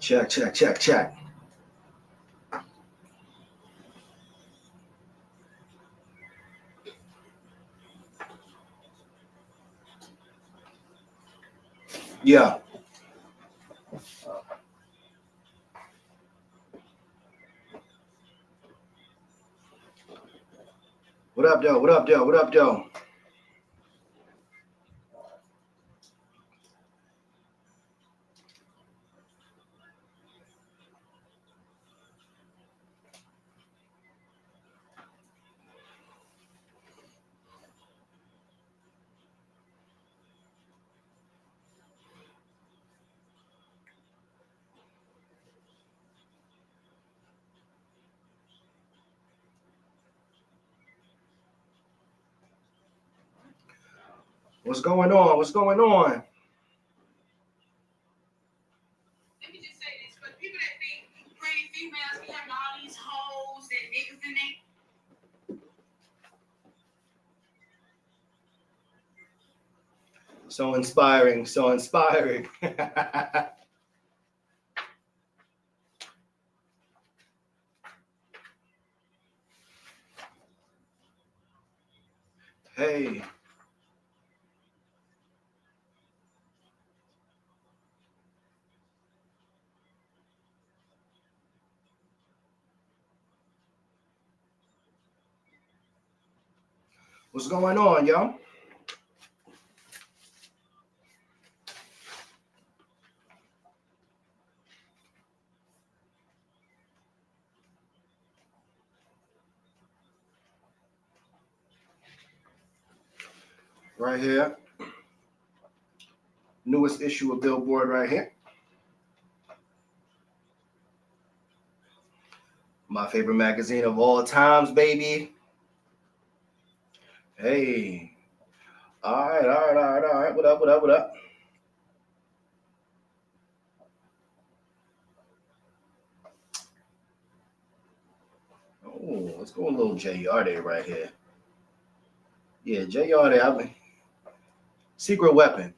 Check, check, check, check. Yeah. What up, though? What up, though? What up, though? What's going on? What's going on? Let me just say this: for people that think pretty females be having all these hoes and niggas in they. So inspiring, so inspiring. Hey. What's going on, yo? Right here. Newest issue of Billboard right here. My favorite magazine of all times, baby. Hey. All right, all right, all right, all right. What up, what up, what up? Oh, let's go a little JR there right here. Yeah, JR there. I mean, secret weapon.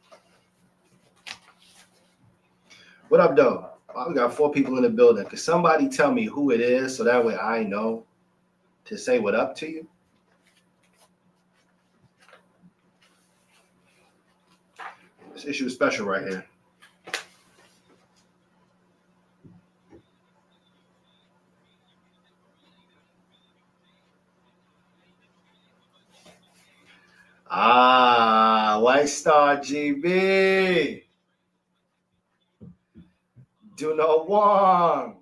What up, though? Well, we got 4 people in the building. Could somebody tell me who it is so that way I know to say what up to you? This issue is special right here. White Star GB. Do no one.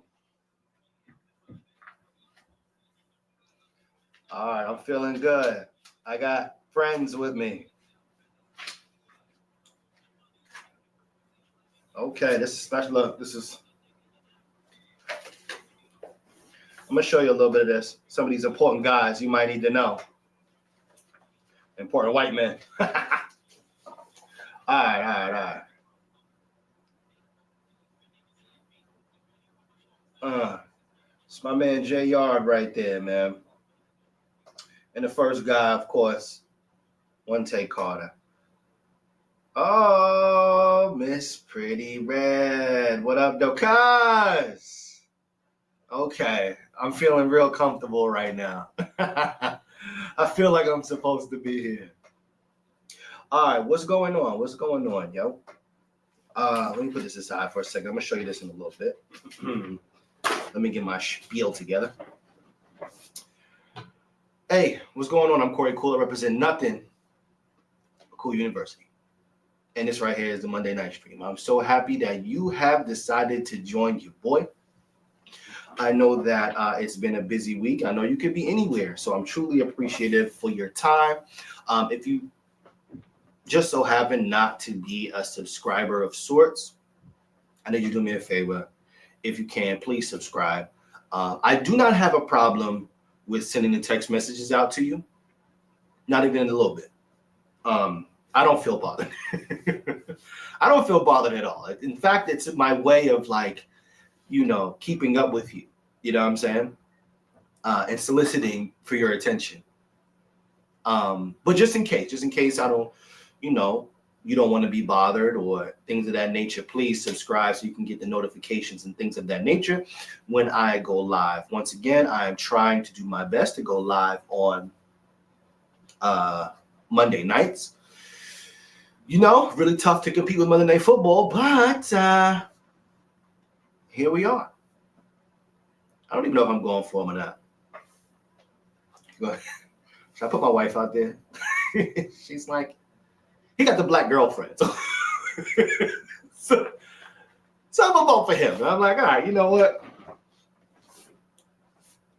All right, I'm feeling good. I got friends with me. Okay, this is special. Look, this is. I'm gonna show you a little bit of this. Some of these important guys you might need to know. Important white men. All right, all right, all right. It's my man J Yard right there, man. And the first guy, of course, One Take Carter. Oh, Miss Pretty Red. What up, Docaz? Okay, I'm feeling real comfortable right now. I feel like I'm supposed to be here. All right, what's going on? What's going on, yo? Let me put this aside for a second. I'm gonna show you this in a little bit. Let me get my spiel together. Hey, what's going on? I'm Corey Cool. I represent nothing but Cool University. And this right here is the Monday night stream. I'm so happy that you have decided to join your boy. I know that it's been a busy week. I know you could be anywhere. So I'm truly appreciative for your time. If you just so happen not to be a subscriber of sorts, I know you do me a favor. If you can, please subscribe. I do not have a problem with sending the text messages out to you. Not even a little bit. I don't feel bothered. I don't feel bothered at all. In fact, it's my way of keeping up with you. You know what I'm saying? And soliciting for your attention. But just in case I don't, you don't want to be bothered or things of that nature, please subscribe so you can get the notifications and things of that nature when I go live. Once again, I am trying to do my best to go live on Monday nights. Really tough to compete with Monday Night Football, but here we are. I don't even know if I'm going for them or not. Should I put my wife out there? She's like, he got the black girlfriend. So I'm going to vote for him. And I'm like, all right, you know what?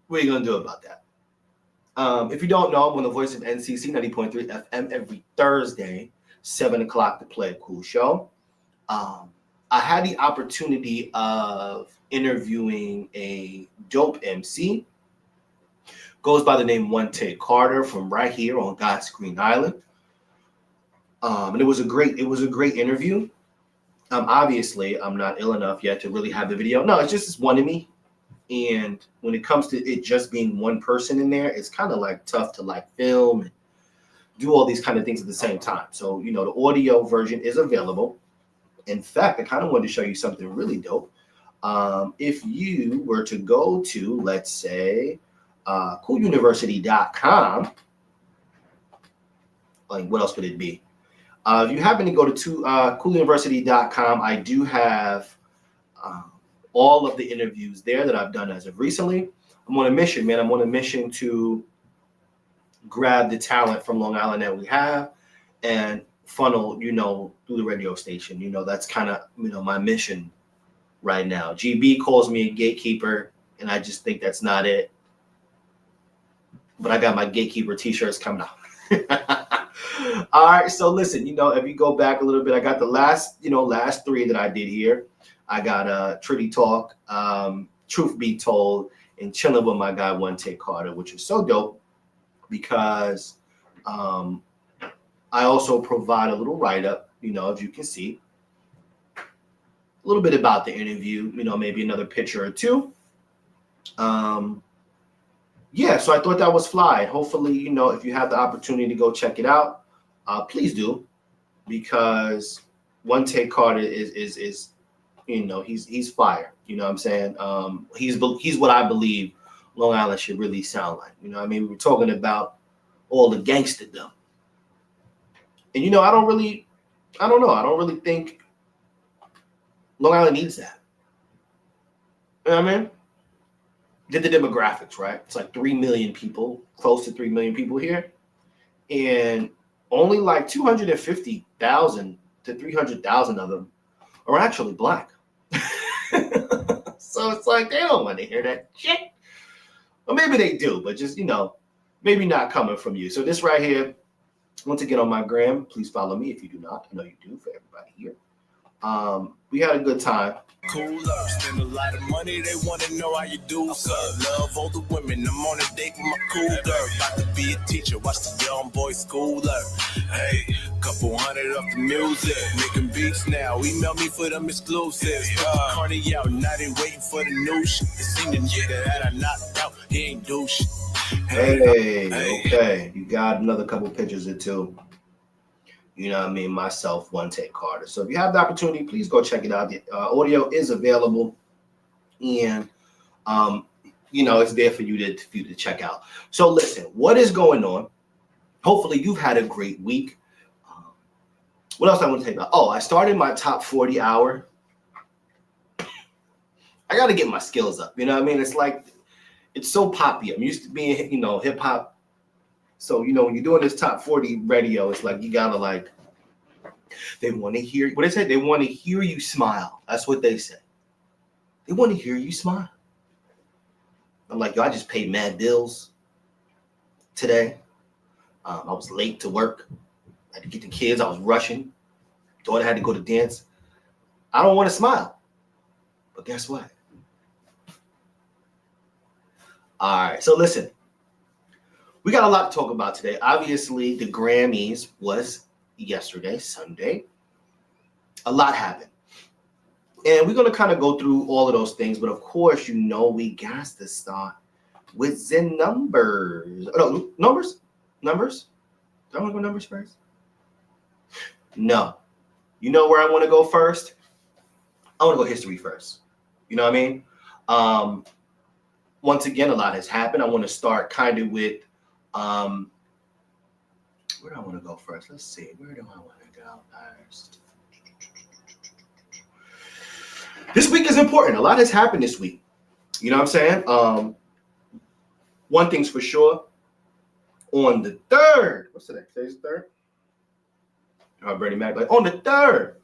What are you going to do about that? If you don't know, I'm on the voice of NCC 90.3 FM every Thursday, 7 o'clock to play a cool show. I had the opportunity of interviewing a dope MC. Goes by the name One Take Carter from right here on God's Green Island. And it was a great interview. Obviously, I'm not ill enough yet to really have the video. No, it's just one of me. And when it comes to it just being one person in there, it's kind of like tough to like film and do all these kind of things at the same time. So, the audio version is available. In fact, I kind of wanted to show you something really dope. If you were to go to, let's say, cooluniversity.com, like what else would it be? If you happen to go to cooluniversity.com, I do have all of the interviews there that I've done as of recently. I'm on a mission, man. I'm on a mission to grab the talent from Long Island that we have and funnel, through the radio station. That's kind of, my mission right now. GB calls me a gatekeeper, and I just think that's not it. But I got my gatekeeper t-shirts coming out. All right, so listen, if you go back a little bit, I got the last 3 that I did here. I got Tritty Talk, Truth Be Told, and Chilling with my guy One Take Carter, which is so dope because I also provide a little write-up, as you can see, a little bit about the interview, maybe another picture or two. Yeah, so I thought that was fly. Hopefully, if you have the opportunity to go check it out, please do, because One Take Carter is he's fire. You know what I'm saying? He's what I believe Long Island should really sound like. We were talking about all the gangsterdom, and I don't really think Long Island needs that. You know what I mean? Did the demographics, right? It's like 3 million people, close to 3 million people here. And only like 250,000 to 300,000 of them are actually black. So it's like, they don't want to hear that shit. Or maybe they do, but just, maybe not coming from you. So this right here, once again on my gram, please follow me if you do not. I know you do, for everybody here. We had a good time. Cool up, spend a lot of money, they want to know how you do, sir. Love all the women, I'm on a date with my cool girl. About to be a teacher, watch the young boy schooler. Hey, couple hundred off the music, making beats now, email me for them exclusives. Cardi out, now they waiting for the new shit. They seen the nigga that I knocked out, he ain't do shit. Hey, okay, you got another couple pictures or two. Myself, One Take Carter. So if you have the opportunity, please go check it out. The audio is available, and it's there for you to check out. So listen, what is going on? Hopefully you've had a great week. What else I want to tell you about? Oh, I started my top 40 hour. I got to get my skills up. It's like, it's so poppy. I'm used to being, hip hop. So, when you're doing this top 40 radio, it's like you gotta they want to hear, what they say? They want to hear you smile. That's what they say. They want to hear you smile. I'm like, I just paid mad bills today. I was late to work. I had to get the kids. I was rushing. Daughter had to go to dance. I don't want to smile. But guess what? All right, so listen. We got a lot to talk about today. Obviously, the Grammys was yesterday, Sunday. A lot happened. And we're going to kind of go through all of those things. But of course, we got to start with the numbers. No, numbers? Numbers? Do I want to go numbers first? No. You know where I want to go first? I want to go history first. You know what I mean? Once again, a lot has happened. I want to start kind of with where do I want to go first? Let's see. Where do I want to go first? This week is important. A lot has happened this week. You know what I'm saying? One thing's for sure. On the 3rd, what's today? Today's the 3rd? Bernie Mac. On the 3rd,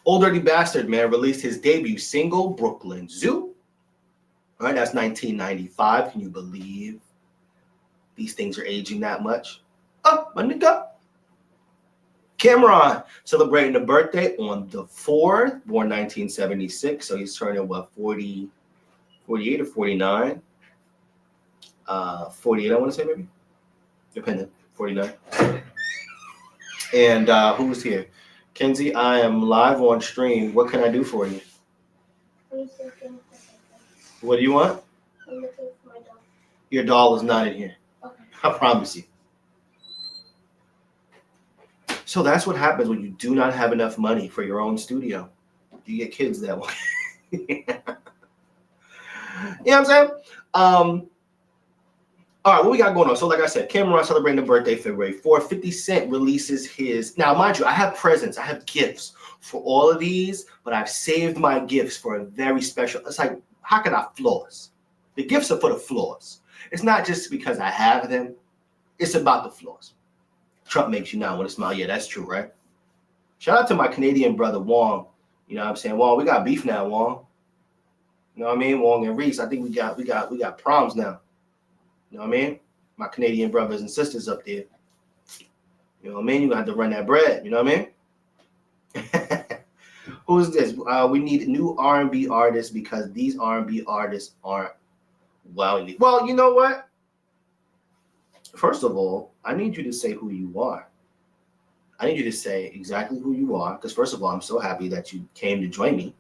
Old Dirty Bastard, man, released his debut single, Brooklyn Zoo. All right, that's 1995. Can you believe these things are aging that much? Oh, my nigga. Cameron celebrating a birthday on the 4th, born 1976. So he's turning, what, 40, 48 or 49? 48, I want to say, maybe. Depending. 49. And who's here? Kenzie, I am live on stream. What can I do for you? What do you want? I'm looking for my doll. Your doll is not in here. Okay. I promise you. So that's what happens when you do not have enough money for your own studio. You get kids that way. You know what I'm saying? All right, what we got going on? So like I said, Cameron celebrating the birthday February 4th. 50 Cent releases his... Now, mind you, I have presents. I have gifts for all of these, but I've saved my gifts for a very special... It's like, how can I floss? The gifts are for the floors. It's not just because I have them. It's about the floors. Trump makes you not want to smile. Yeah, that's true, right? Shout out to my Canadian brother, Wong. You know what I'm saying? Wong, we got beef now, Wong. You know what I mean? Wong and Reese. I think we got proms now. You know what I mean? My Canadian brothers and sisters up there. You know what I mean? You got to run that bread. You know what I mean? Who's this? We need new R&B artists because these R&B artists aren't well. Well, you know what? First of all, I need you to say who you are. I need you to say exactly who you are because first of all, I'm so happy that you came to join me.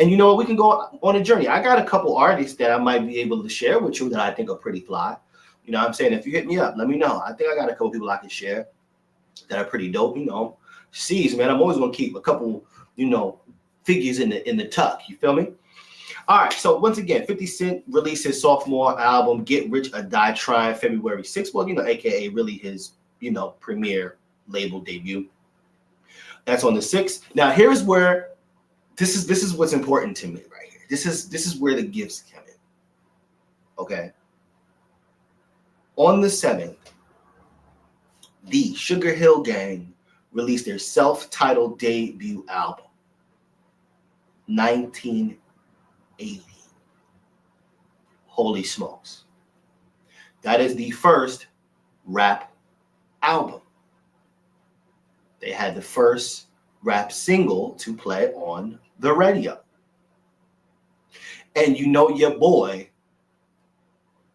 And you know what? We can go on a journey. I got a couple artists that I might be able to share with you that I think are pretty fly. You know what I'm saying? If you hit me up, let me know. I think I got a couple people I can share that are pretty dope. You know, C's, man, I'm always going to keep a couple, you know, figures in the tuck. You feel me? All right. So once again, 50 Cent released his sophomore album, Get Rich or Die Trying, February 6th. Well, you know, AKA really his, you know, premiere label debut. That's on the 6th. Now, here's where this is what's important to me right here. This is where the gifts come in. Okay. On the 7th, the Sugar Hill Gang released their self-titled debut album, 1980. Holy smokes. That is the first rap album. They had the first rap single to play on the radio. And you know your boy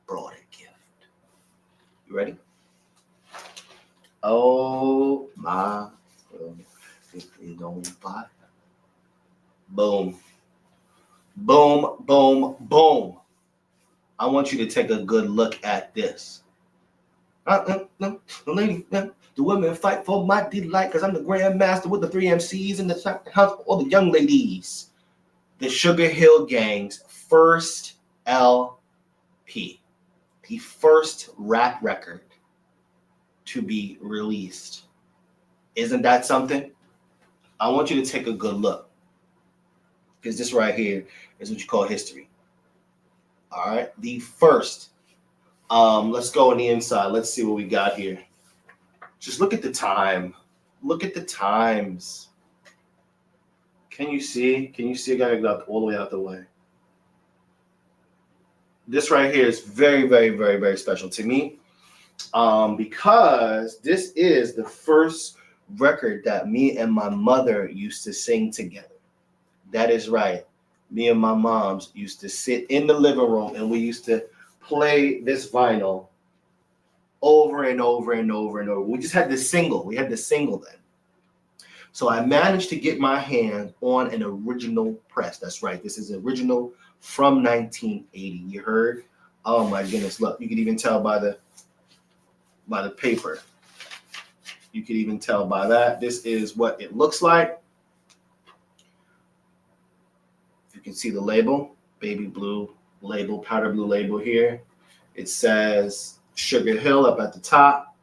brought a gift. You ready? Oh my God. If you don't buy. Boom. Boom, boom, boom. I want you to take a good look at this. No, the lady, the women fight for my delight because I'm the grandmaster with the 3 MCs and the house, all the young ladies. The Sugar Hill Gang's first LP, the first rap record to be released. Isn't that something? I want you to take a good look because this right here is what you call history. All right, the first. Let's go on the inside. Let's see what we got here. Just look at the time. Look at the times. Can you see? Can you see? I gotta go all the way out the way. This right here is very, very, very, very special to me because this is the first record that me and my mother used to sing together. That is right. Me and my moms used to sit in the living room and we used to play this vinyl over and over and over and over. We just had this single. We had this single then. So I managed to get my hand on an original press. That's right. This is original from 1980. You heard? Oh my goodness. Look, you could even tell by the paper. You could even tell by that. This is what it looks like. can see the label, baby blue label, powder blue label here. It says Sugar Hill up at the top.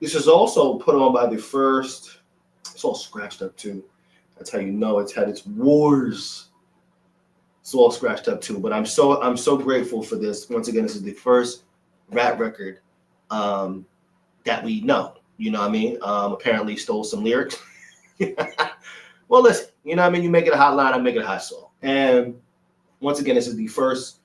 This is also put on by the first. It's all scratched up too. That's how you know it's had its wars. It's all scratched up too. But I'm so grateful for this. Once again, this is the first rap record that we know. You know what I mean? Apparently stole some lyrics. Well, listen, you know what I mean? You make it a hot line, I make it a hot song. And once again, this is the first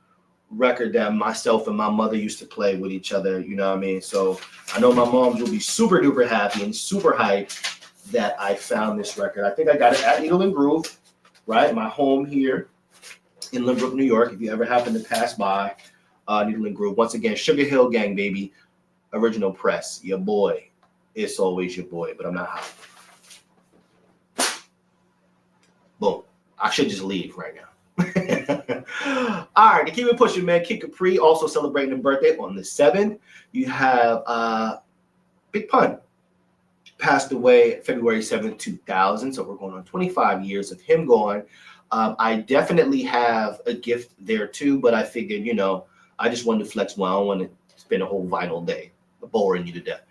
record that myself and my mother used to play with each other, you know what I mean? So I know my moms will be super duper happy and super hyped that I found this record. I think I got it at Needle and Groove, right? My home here in Lynbrook, New York. If you ever happen to pass by Needle and Groove, once again, Sugar Hill Gang, baby, original press, your boy. It's always your boy, but I'm not hot. Boom. I should just leave right now. All right, to keep it pushing, man, Kid Capri also celebrating a birthday on the 7th. You have Big Pun passed away February 7th, 2000. So we're going on 25 years of him gone. I definitely have a gift there too, but I figured, you know, I just wanted to flex one. I don't want to spend a whole vinyl day boring you to death.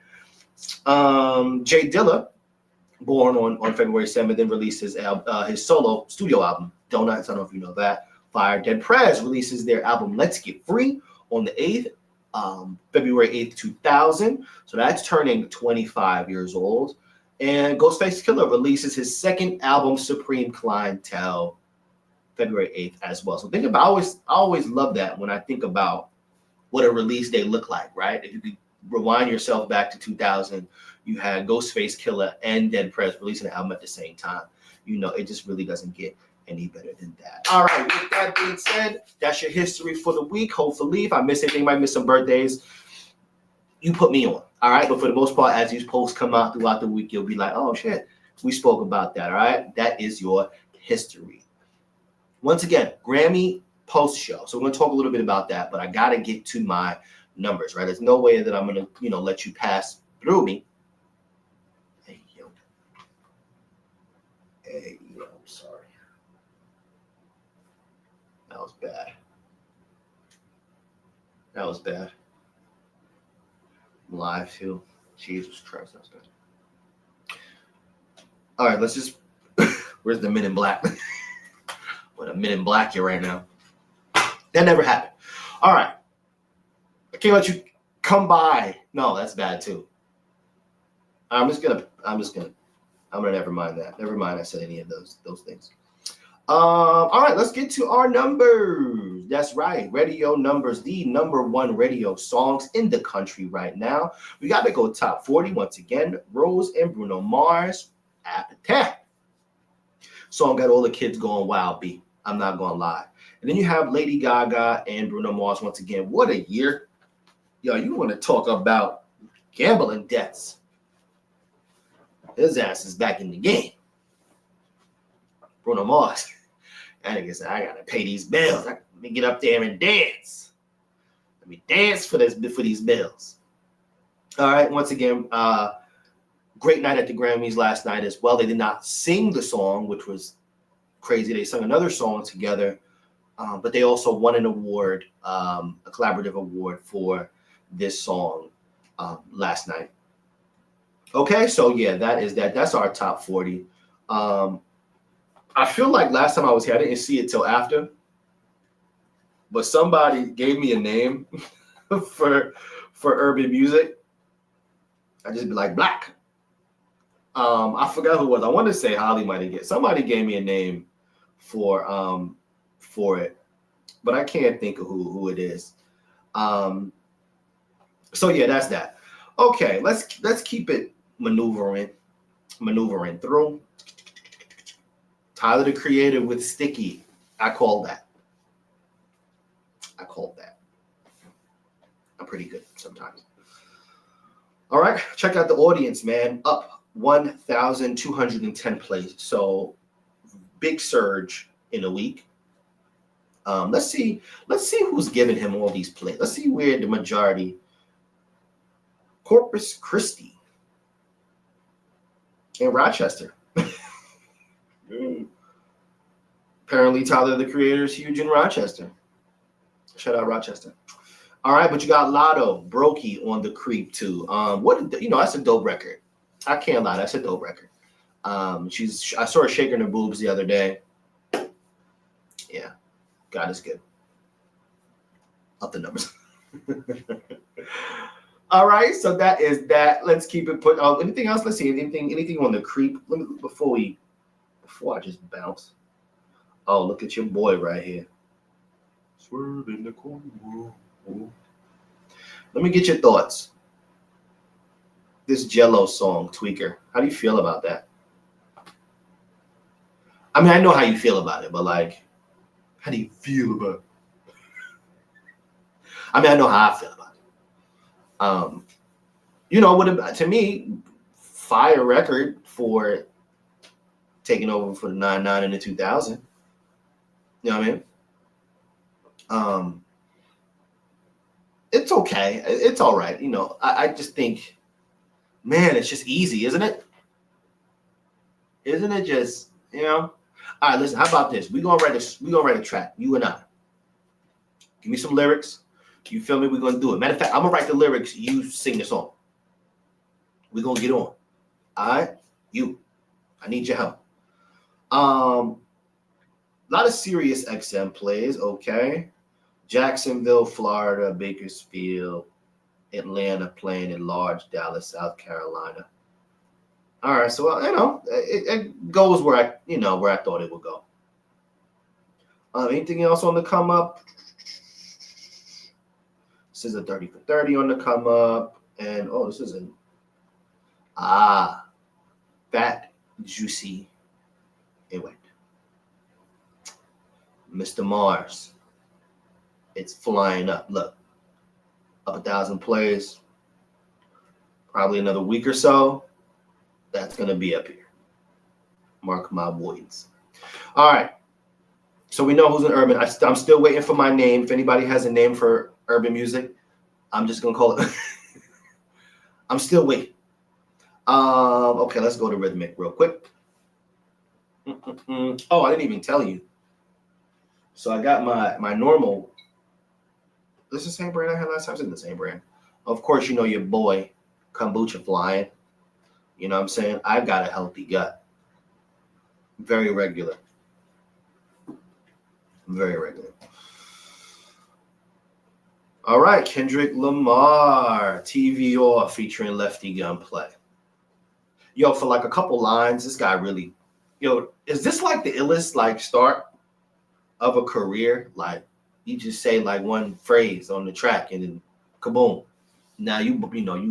Jay Dilla, born on February 7th, and released his solo studio album, Donuts. I don't know if you know that. Fire. Dead Prez releases their album Let's Get Free on the 8th, February 8th, 2000. So that's turning 25 years old. And Ghostface Killah releases his second album, Supreme Clientele, February 8th as well. So think about, I always love that when I think about what a release day looked like, right? If you could rewind yourself back to 2000, you had Ghostface Killah and Dead Prez releasing an album at the same time. You know, it just really doesn't get any better than that. All right, with that being said, that's your history for the week. Hopefully, if I miss anything, might miss some birthdays, you put me on. All right, but for the most part, as these posts come out throughout the week, you'll be like, oh shit, we spoke about that. All right, that is your history. Once again, Grammy post show. So we're going to talk a little bit about that, but I got to get to my numbers, right? There's no way that I'm going to, let you pass through me. Hey, yo, I'm sorry. That was bad. I'm live too. Jesus Christ, that was bad. All right, let's just, where's the Men in Black? With a Men in Black here right now. That never happened. All right. I can't let you come by. No, that's bad too. I'm gonna never mind that. Never mind I said any of those things. All right, let's get to our numbers. That's right. Radio numbers, the number one radio songs in the country right now. We got to go top 40 once again. Rose and Bruno Mars, Appetite. Song got all the kids going wild, B. I'm not going to lie. And then you have Lady Gaga and Bruno Mars once again. What a year. Yo, you want to talk about gambling debts. His ass is back in the game. Bruno Mars. That nigga said, I got to pay these bills. Let me get up there and dance. Let me dance for these bills. All right, once again, great night at the Grammys last night as well. They did not sing the song, which was crazy. They sung another song together, but they also won an award, a collaborative award for this song last night. Okay, so yeah, that is that. That's our top 40. I feel like last time I was here, I didn't see it till after, but somebody gave me a name for urban music. I just be like Black. I forgot who it was. I want to say Holly might have somebody gave me a name for it, but I can't think of who it is. So yeah, that's that. Okay, let's keep it maneuvering through. Tyler the Creator with Sticky. I call that. I'm pretty good sometimes. All right, check out the audience, man. Up 1,210 plays. So big surge in a week. Let's see who's giving him all these plays. Let's see where the majority. Corpus Christi in Rochester. Apparently, Tyler the Creator is huge in Rochester. Shout out Rochester. All right, but you got Lotto, Brokey on the creep too. That's a dope record. I can't lie, that's a dope record. I saw her shaking her boobs the other day. Yeah, God is good. Up the numbers. All right, so that is that. Let's keep it put. Oh, anything else? Let's see. Anything on the creep? Let me before I just bounce. Oh, look at your boy right here. Swerve in the corner. Let me get your thoughts. This Jello song, Tweaker. How do you feel about that? I mean, I know how you feel about it, but like, how do you feel about it? I mean, I know how I feel about it. To me, fire record for taking over for the 99 and the 2000. You know what I mean? It's okay. It's all right. I just think, man, it's just easy, isn't it? Isn't it just, All right, listen, how about this? We're gonna write a track, you and I. Give me some lyrics. You feel me? We're gonna do it. Matter of fact, I'm gonna write the lyrics, you sing the song. We're gonna get on. All right? I need your help. A lot of Sirius XM plays, okay. Jacksonville, Florida, Bakersfield, Atlanta playing at large, Dallas, South Carolina. All right, so it goes where I thought it would go. Anything else on the come up? This is a 30 for 30 on the come up, and this is fat, juicy. It went. Mr. Mars. It's flying up. Look, up 1,000 plays. Probably another week or so. That's gonna be up here. Mark my words. All right. So we know who's in urban. I'm still waiting for my name. If anybody has a name for urban music, I'm just gonna call it. I'm still waiting. Okay, let's go to rhythmic real quick. Oh, I didn't even tell you. So I got my normal. This is the same brand I had last time. It's in the same brand. Of course, your boy, kombucha flying. You know what I'm saying? I've got a healthy gut. Very regular. Very regular. All right, Kendrick Lamar, TV Off featuring Lefty Gunplay. Yo, for like a couple lines, this guy really, is this like the illest start of a career? Like you just say like one phrase on the track and then kaboom. Now you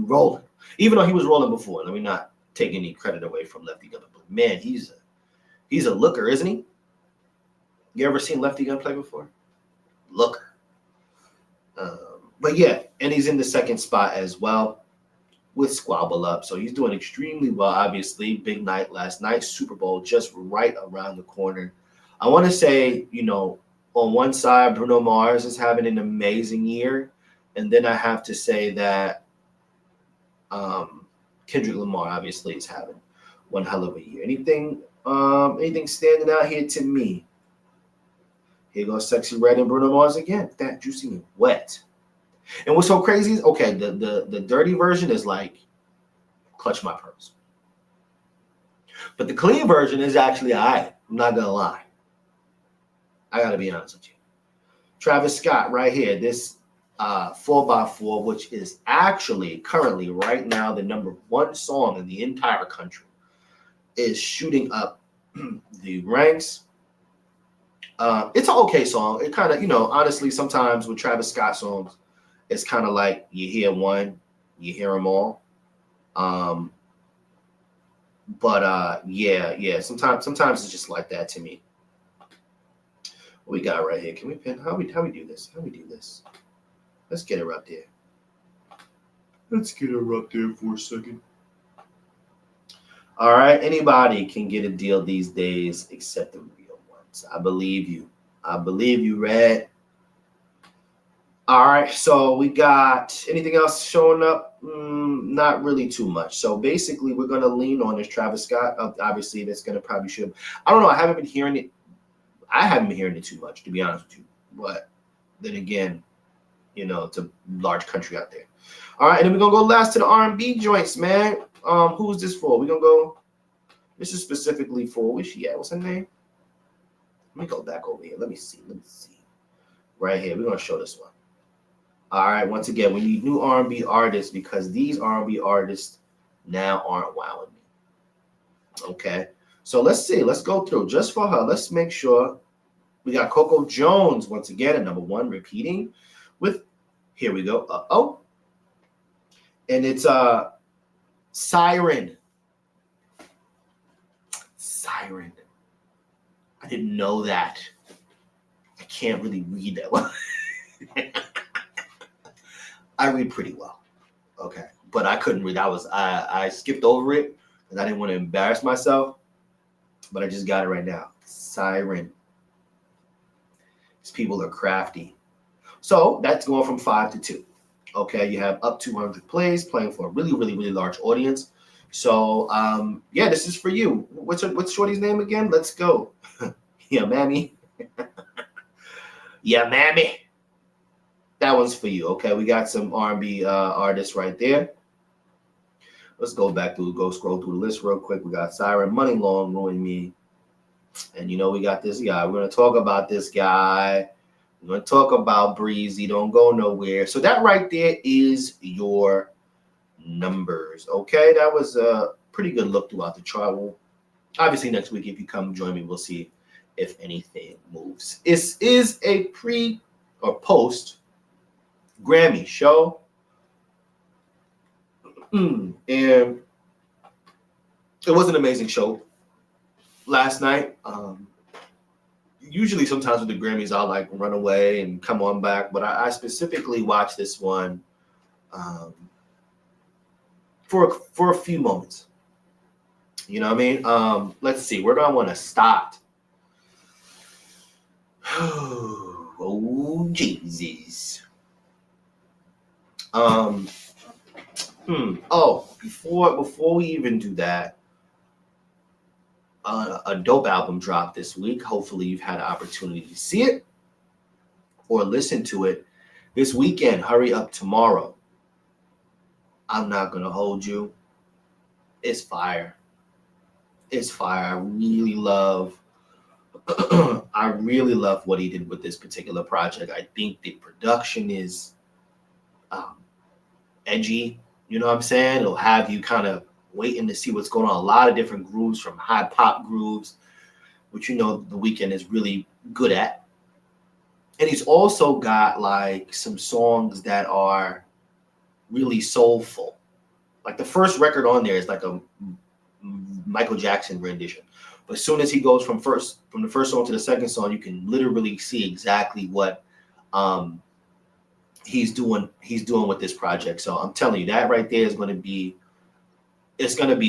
rolling. Even though he was rolling before. Let me not take any credit away from Lefty Gunplay. But man, he's a looker, isn't he? You ever seen Lefty Gunplay before? Looker. But yeah, and he's in the second spot as well with Squabble Up. So he's doing extremely well, obviously. Big night last night. Super Bowl just right around the corner. I want to say, on one side, Bruno Mars is having an amazing year. And then I have to say that Kendrick Lamar obviously is having one hell of a year. Anything standing out here to me? Here goes Sexy Red and Bruno Mars again. That juicy and wet. And what's so crazy is, okay, the dirty version is like Clutch My Pearls. But the clean version is actually all right. I'm not going to lie. I got to be honest with you. Travis Scott right here. This 4x4, which is actually currently right now the number one song in the entire country, is shooting up the ranks. It's an okay song. It kind of, honestly, sometimes with Travis Scott songs, it's kind of like you hear one, you hear them all. Yeah. Sometimes it's just like that to me. What we got right here? Can we pin? How we do this? Let's get her up there. Let's get her up there for a second. All right. Anybody can get a deal these days except the real ones. I believe you, Red. All right. So we got anything else showing up? Not really too much. So basically, we're going to lean on this Travis Scott. Obviously, that's going to probably shoot. I don't know. I haven't been hearing it I haven't been hearing it too much, to be honest with you. But then again, it's a large country out there. All right, and then we're gonna go last to the R&B joints, man. Who's this for? We're gonna go. This is specifically for, where's she at? What's her name? Let me go back over here. Let me see. Right here, we're gonna show this one. All right, once again, we need new R&B artists because these R&B artists now aren't wowing me. Okay, so let's see. Let's go through just for her. Let's make sure we got Coco Jones once again at number 1, repeating with. Here we go. And it's Siren. Siren. I didn't know that. I can't really read that well. I read pretty well. Okay. But I couldn't read. I skipped over it because I didn't want to embarrass myself. But I just got it right now. Siren. These people are crafty. So that's going from 5 to 2. Okay, you have up to 100 plays, playing for a really, really, really large audience. So, yeah, this is for you. What's Shorty's name again? Let's go. Yeah, mammy. Yeah, mammy. That one's for you. Okay, we got some R&B artists right there. Let's go scroll through the list real quick. We got Siren, Money Long, Ruin Me. And, we got this guy. We're going to talk about this guy. We're going to talk about Breezy. Don't go nowhere. So that right there is your numbers. Okay, that was a pretty good look throughout the chart. Well, obviously, next week, if you come join me, we'll see if anything moves. This is a pre or post Grammy show. And it was an amazing show last night. Usually sometimes with the Grammys, I'll like run away and come on back. But I specifically watched this one for a few moments. You know what I mean? Let's see. Where do I want to start? Oh, Jesus. Oh, before we even do that, a dope album dropped this week. Hopefully you've had an opportunity to see it or listen to it this weekend. Hurry up tomorrow. I'm not going to hold you. It's fire. It's fire. I really love what he did with this particular project. I think the production is edgy. You know what I'm saying? It'll have you kind of waiting to see what's going on. A lot of different grooves, from high pop grooves, which The Weeknd is really good at. And he's also got like some songs that are really soulful. Like the first record on there is like a Michael Jackson rendition. But as soon as he goes from the first song to the second song, you can literally see exactly what he's doing with this project. So I'm telling you, that right there is going to be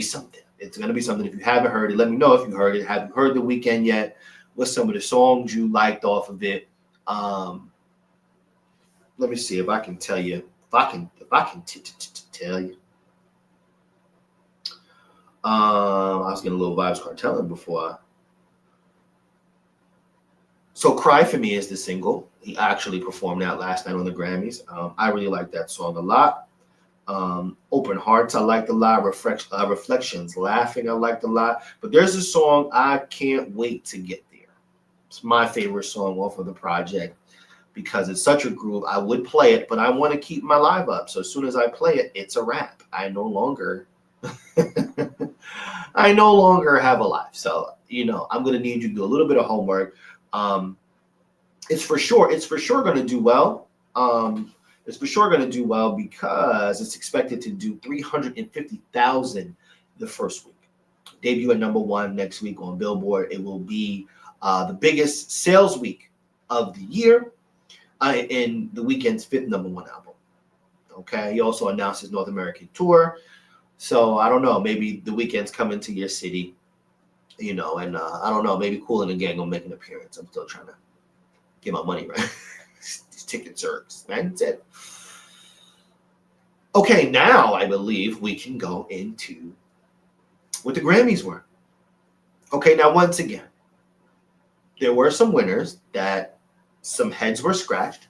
something. It's going to be something. If you haven't heard it, let me know if you heard it. Have you heard The Weeknd yet? What's some of the songs you liked off of it? Let me see if I can tell you. If I can tell you. I was getting a little Vibes Cartelling before. So Cry For Me is the single. He actually performed that last night on the Grammys. I really like that song a lot. Open Hearts I liked a lot. Reflections, Laughing I liked a lot. But there's a song I can't wait to get there. It's my favorite song off of the project because it's such a groove. I would play it, but I want to keep my live up. So as soon as I play it, it's a wrap. I no longer have a life. So, I'm going to need you to do a little bit of homework. It's for sure going to do well. It's for sure going to do well because it's expected to do 350,000 the first week. Debut at number 1 next week on Billboard. It will be the biggest sales week of the year in The Weeknd's 5th number 1 album. Okay. He also announced his North American tour. So I don't know. Maybe The Weeknd's coming to your city, and I don't know. Maybe Kool and the Gang will make an appearance. I'm still trying to get my money right. These tickets are expensive. Okay, now I believe we can go into what the Grammys were. Okay, now once again, there were some winners that some heads were scratched.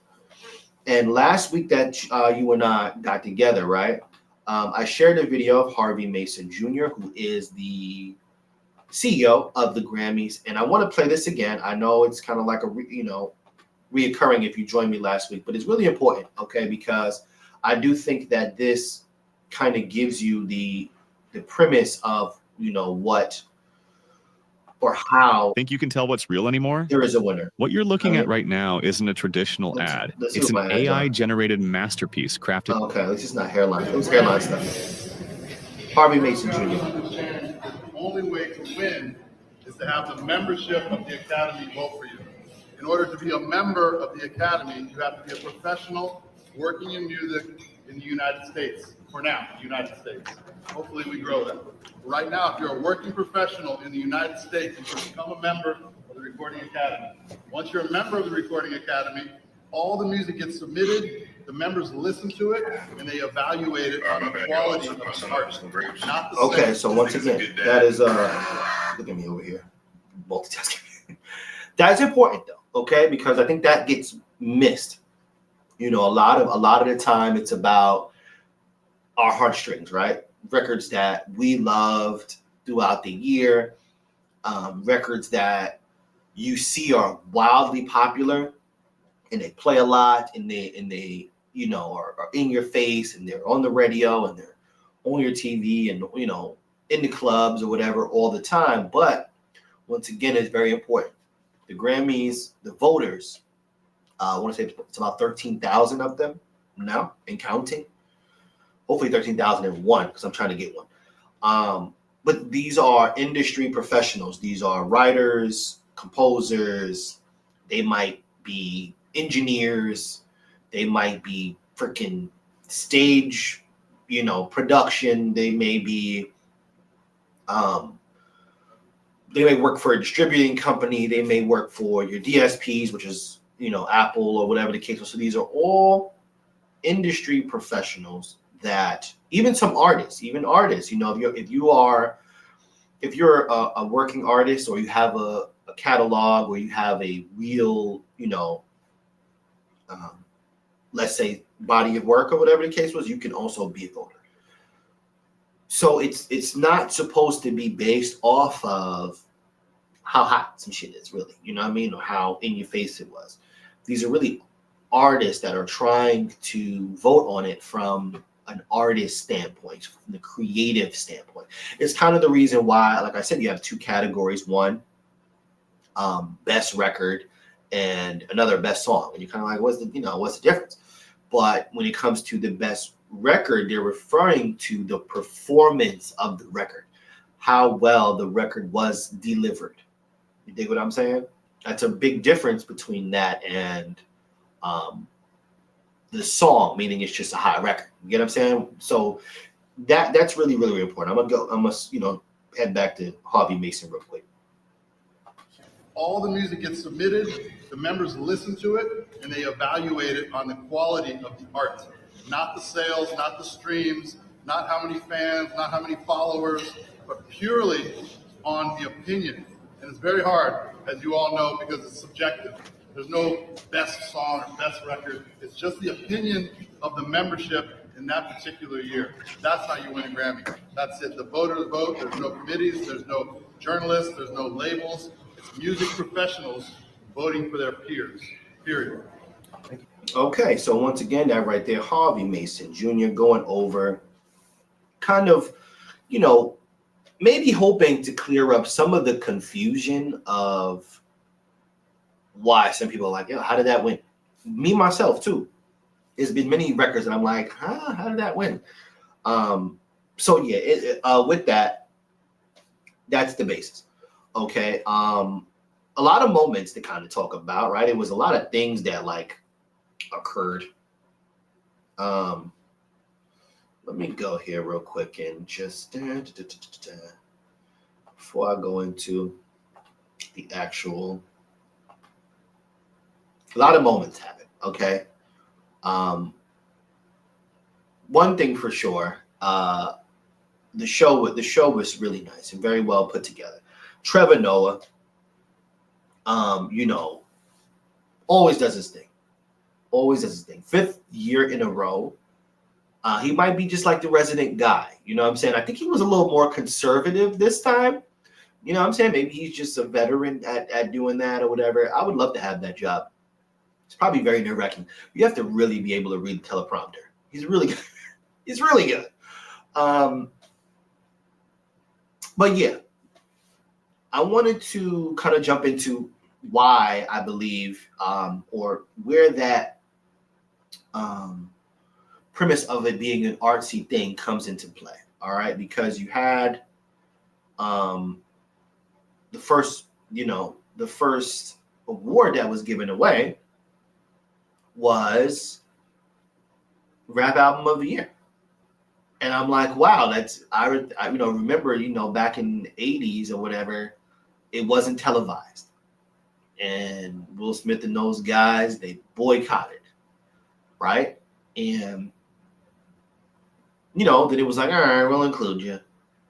And last week that you and I got together, right? I shared a video of Harvey Mason Jr., who is the CEO of the Grammys, and I want to play this again. I know it's kind of like a reoccurring if you joined me last week, but it's really important, okay? Because I do think that this kind of gives you the premise of what or how. Think you can tell what's real anymore? There is a winner. What you're looking at right now isn't a traditional ad. let's see It's what an my ads are. AI-generated masterpiece crafted. Okay, this is not hairline. It was hairline stuff. Harvey Mason Jr. The only way to win is to have the membership of the Academy vote for you. In order to be a member of the Academy, you have to be a professional working in music in the United States. For now, the United States. Hopefully we grow that. Right now, if you're a working professional in the United States, you can become a member of the Recording Academy. Once you're a member of the Recording Academy, all the music gets submitted, the members listen to it, and they evaluate it on the quality of the art, not the Okay, same. so once again, that is look at me over here, multitasking. That's important though, okay, because I think that gets missed. A lot of the time it's about our heartstrings, right? Records that we loved throughout the year, records that you see are wildly popular, and they play a lot, and they are in your face, and they're on the radio, and they're on your TV, and in the clubs or whatever all the time. But once again, it's very important. The Grammys, the voters, I want to say it's about 13,000 of them now and counting. Hopefully 13,001 because I'm trying to get one. But these are industry professionals. These are writers, composers. They might be engineers. They might be freaking stage, production. They may be, they may work for a distributing company. They may work for your DSPs, which is, Apple or whatever the case was. So these are all industry professionals that even some artists, if you're a working artist, or you have a catalog, or you have a real, let's say body of work or whatever the case was, you can also be a voter. So it's not supposed to be based off of how hot some shit is, really, or how in your face it was. These are really artists that are trying to vote on it from an artist standpoint, from the creative standpoint. It's kind of the reason why, like I said, you have two categories: one, best record, and another, best song. And you're kind of like, what's the difference? But when it comes to the best record, they're referring to the performance of the record, how well the record was delivered. You dig what I'm saying? That's a big difference between that and the song, meaning it's just a high record. You get what I'm saying? So that's really, really, really important. I'm gonna head back to Harvey Mason real quick. All the music gets submitted, the members listen to it, and they evaluate it on the quality of the art, not the sales, not the streams, not how many fans, not how many followers, but purely on the opinion. And it's very hard, as you all know, because it's subjective. There's no best song or best record. It's just the opinion of the membership in that particular year. That's how you win a Grammy. That's it. The voters vote. There's no committees. There's no journalists. There's no labels. It's music professionals voting for their peers, period. Okay, so once again, that right there, Harvey Mason Jr. going over kind of, maybe hoping to clear up some of the confusion of why some people are like, how did that win? Me, myself, too. There's been many records that I'm like, how did that win? So, yeah, with that, that's the basis. Okay. A lot of moments to kind of talk about, right? It was a lot of things that occurred. Let me go here real quick and just before I go into the actual, a lot of moments happen. Okay. One thing for sure, the show was really nice and very well put together. Trevor Noah, You know, always does his thing. Always does his thing. 5th year in a row. He might be just like the resident guy. You know what I'm saying? I think he was a little more conservative this time. You know what I'm saying? Maybe he's just a veteran at doing that or whatever. I would love to have that job. It's probably very nerve-wracking. You have to really be able to read the teleprompter. He's really good. He's really good. But yeah, I wanted to kind of jump into why I believe or where that premise of it being an artsy thing comes into play. All right, because you had the first award that was given away was Rap Album of the Year. And I'm like, wow, that's I remember, back in the 80s or whatever, it wasn't televised. And Will Smith and those guys, they boycotted, right? And then it was like, all right, we'll include you.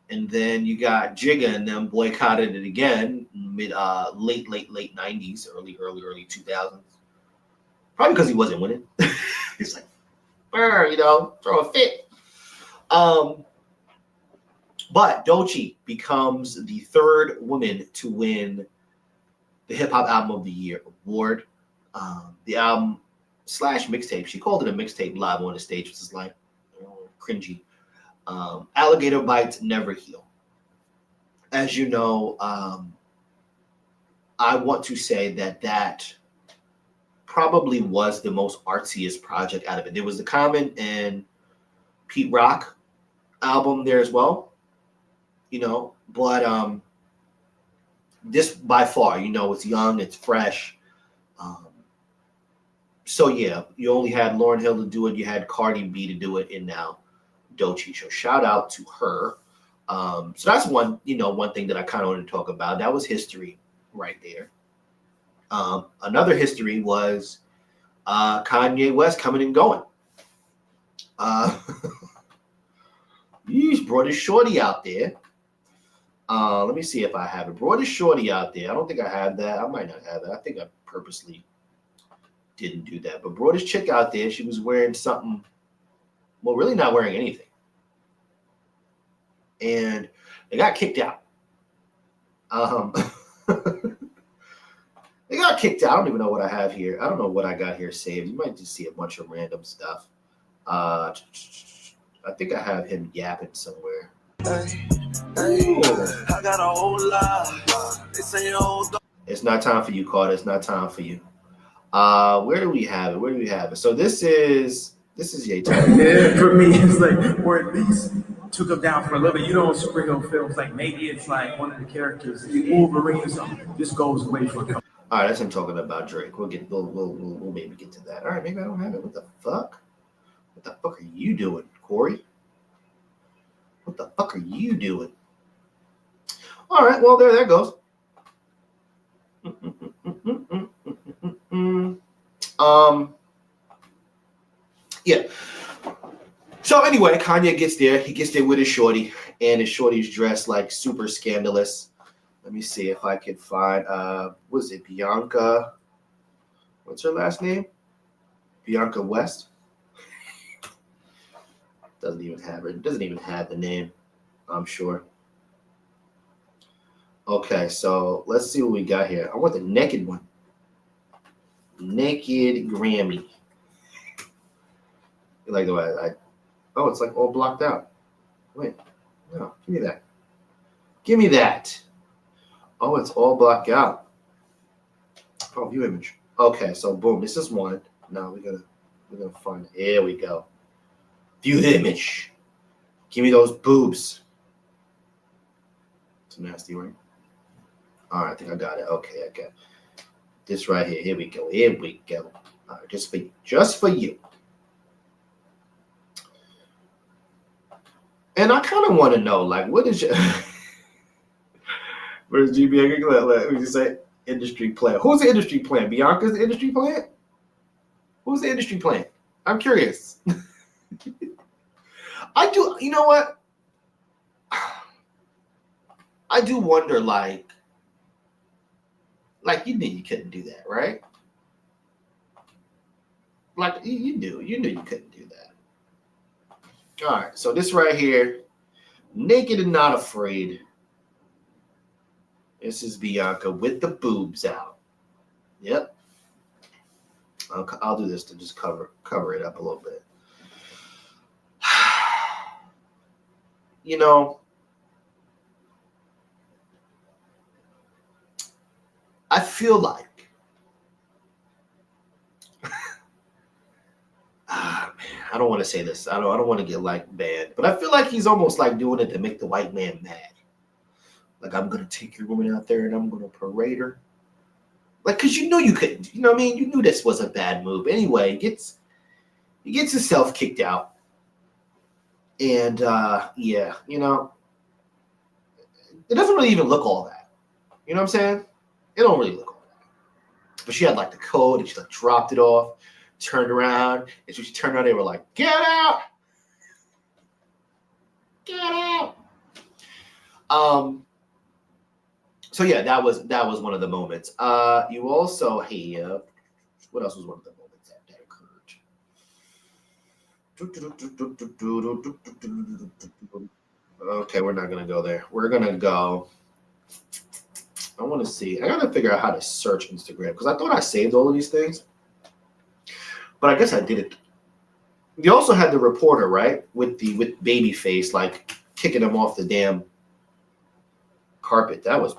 And then you got Jigga and them boycotted it again, late 90s, early 2000s. Probably because he wasn't winning. He's like, throw a fit. But Doechii becomes the 3rd woman to win the Hip Hop Album of the Year award. The album / mixtape, she called it a mixtape live on the stage, which is like cringy. Alligator Bites Never Heal. As you know, I want to say that probably was the most artsiest project out of it. There was the Common and Pete Rock album there as well, but this by far, it's young, it's fresh. So yeah, you only had Lauryn Hill to do it, you had Cardi B to do it, and now Doechii. So shout out to her. So that's one thing that I kind of want to talk about. That was history right there. Another history was Kanye West coming and going. He's brought his shorty out there. Let me see if I have it. Brought his shorty out there. I don't think I have that. I might not have that. I think I purposely didn't do that. But brought his chick out there. She was wearing something. Well, really not wearing anything. And they got kicked out. They got kicked out. I don't even know what I have here. I don't know what I got here saved. You might just see a bunch of random stuff. I think I have him yapping somewhere. Hey, I got a whole lot. They say it's not time for you, Carter. It's not time for you. Where do we have it? So this is Ye time. Yeah, for me, it's like, or at least took him down for a little bit. Superhero films, like maybe it's like one of the characters, Wolverine or something, just goes away from him. All right, that's him talking about Drake. We'll maybe get to that. All right, maybe I don't have it. What the fuck? What the fuck are you doing, Corey? What the fuck are you doing? All right, well, there that goes. Yeah. So anyway, Kanye gets there. He gets there with his shorty, and his shorty's dressed like super scandalous. Let me see if I can find. Was it Bianca? What's her last name? Bianca West. Doesn't even have her. Doesn't even have the name. I'm sure. Okay, so let's see what we got here. I want the naked one. Naked Grammy. You like the way oh, it's like all blocked out. Wait, no, give me that. Give me that. Oh, it's all blocked out. Oh, view image. Okay, so boom, this is one. Now we're gonna find it. Here we go. View the image. Give me those boobs. It's nasty, right? All right, I think I got it. Okay, I got this right here. Here we go. Here we go. All right, just for you. Just for you. And I kind of want to know, like, what is your where's GB? Let me say industry plan. Who's the industry plan? Bianca's the industry plan? Who's the industry plan? I'm curious. I do, you know what? I do wonder, like, Like you knew you couldn't do that, right? Like you knew you couldn't do that. All right, so this right here, Naked and Not Afraid. This is Bianca with the boobs out. Yep. I'll do this to just cover it up a little bit. You know, I feel like man, I don't want to say this. I don't want to get like banned, but I feel like he's almost like doing it to make the white man mad. Like, I'm gonna take your woman out there and I'm gonna parade her. Like, cause you knew you couldn't. You know what I mean? You knew this was a bad move. Anyway, he gets himself kicked out. And yeah, you know, it doesn't really even look all that. You know what I'm saying? It don't really look all that. But she had like the code and she like dropped it off, turned around, and when she turned around, they were like, "Get out! Get out!" So yeah, that was one of the moments. You also have, what else was one of the moments that occurred? Okay, we're not gonna go there. We're gonna go. I want to see. I gotta figure out how to search Instagram because I thought I saved all of these things, but I guess I didn't. You also had the reporter, right, with Babyface like kicking him off the damn carpet. That was,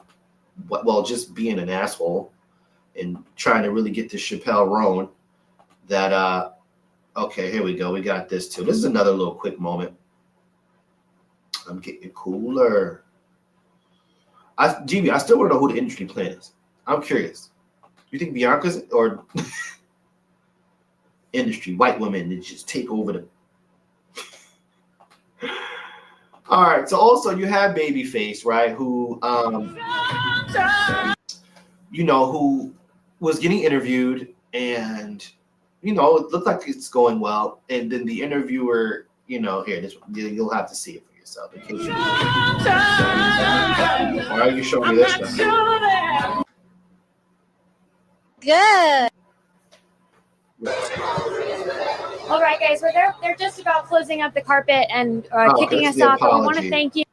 well, just being an asshole and trying to really get to Chappelle Roan. That okay, here we go. We got this too. This is another little quick moment. I'm getting cooler. GB, I still want to know who the industry plan is. I'm curious. You think Bianca's or industry white women that just take over the? All right. So also you have Babyface, right? Who you know, who was getting interviewed, and you know, it looked like it's going well. And then the interviewer, you know, here, this you'll have to see it for yourself. In case you why are you showing me this stuff? Good. All right, guys, they're just about closing up the carpet and kicking us off. But we want to thank you.